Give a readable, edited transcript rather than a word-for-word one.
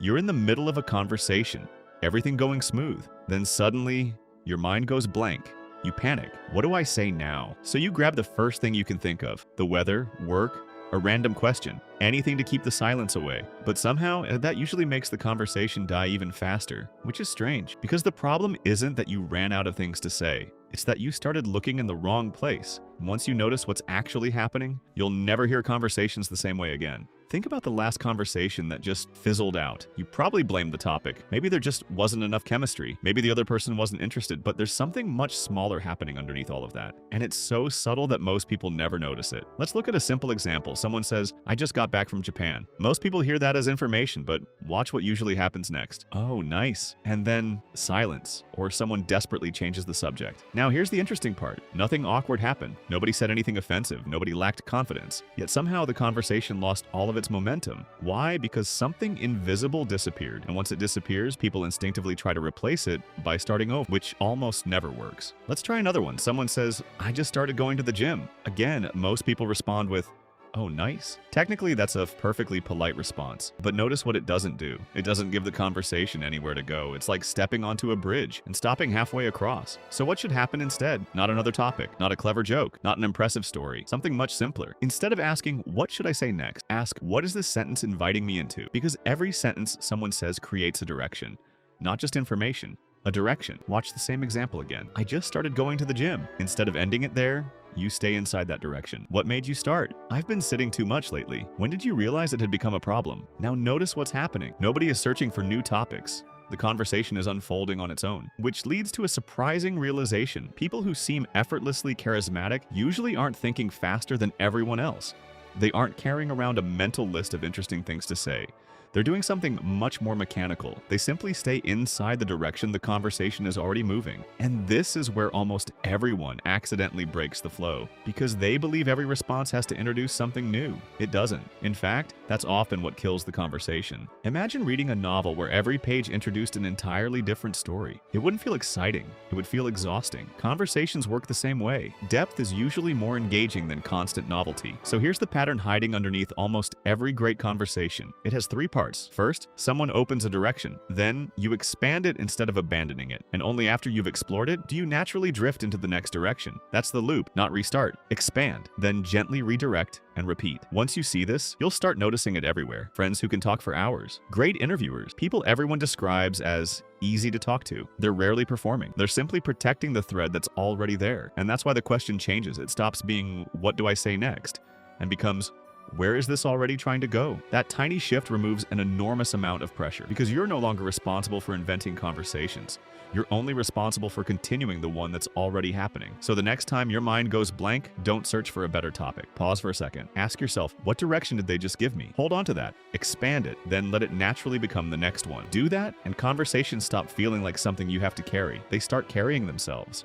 You're in the middle of a conversation, everything going smooth. Then suddenly, your mind goes blank. You panic. What do I say now? So you grab the first thing you can think of, the weather, work, a random question, anything to keep the silence away. But somehow, that usually makes the conversation die even faster, which is strange, because the problem isn't that you ran out of things to say. It's that you started looking in the wrong place. Once you notice what's actually happening, you'll never hear conversations the same way again. Think about the last conversation that just fizzled out. You probably blamed the topic. Maybe there just wasn't enough chemistry. Maybe the other person wasn't interested, but there's something much smaller happening underneath all of that. And it's so subtle that most people never notice it. Let's look at a simple example. Someone says, "I just got back from Japan." Most people hear that as information, but watch what usually happens next. "Oh, nice." And then silence, or someone desperately changes the subject. Now here's the interesting part. Nothing awkward happened. Nobody said anything offensive. Nobody lacked confidence. Yet somehow the conversation lost all of its momentum. Why? Because something invisible disappeared. And once it disappears, people instinctively try to replace it by starting over, which almost never works. Let's try another one. Someone says, "I just started going to the gym." Again, most people respond with, "Oh, nice." Technically, that's a perfectly polite response, but notice what it doesn't do. It doesn't give the conversation anywhere to go. It's like stepping onto a bridge and stopping halfway across. So what should happen instead? Not another topic, not a clever joke, not an impressive story, something much simpler. Instead of asking, "What should I say next?" ask, "What is this sentence inviting me into?" Because every sentence someone says creates a direction, not just information. A direction. Watch the same example again. "I just started going to the gym." Instead of ending it there, you stay inside that direction. "What made you start?" "I've been sitting too much lately." "When did you realize it had become a problem?" Now notice what's happening. Nobody is searching for new topics. The conversation is unfolding on its own, which leads to a surprising realization. People who seem effortlessly charismatic usually aren't thinking faster than everyone else. They aren't carrying around a mental list of interesting things to say. They're doing something much more mechanical. They simply stay inside the direction the conversation is already moving. And this is where almost everyone accidentally breaks the flow, because they believe every response has to introduce something new. It doesn't. In fact, that's often what kills the conversation. Imagine reading a novel where every page introduced an entirely different story. It wouldn't feel exciting. It would feel exhausting. Conversations work the same way. Depth is usually more engaging than constant novelty. So here's the pattern hiding underneath almost every great conversation. It has three parts. First, someone opens a direction. Then, you expand it instead of abandoning it. And only after you've explored it, do you naturally drift into the next direction. That's the loop, not restart. Expand, then gently redirect and repeat. Once you see this, you'll start noticing it everywhere. Friends who can talk for hours. Great interviewers. People everyone describes as easy to talk to. They're rarely performing. They're simply protecting the thread that's already there. And that's why the question changes. It stops being, "What do I say next?" and becomes, "Where is this already trying to go?" That tiny shift removes an enormous amount of pressure, because you're no longer responsible for inventing conversations. You're only responsible for continuing the one that's already happening. So the next time your mind goes blank, don't search for a better topic. Pause for a second. Ask yourself, what direction did they just give me? Hold on to that. Expand it, then let it naturally become the next one. Do that, and conversations stop feeling like something you have to carry. They start carrying themselves.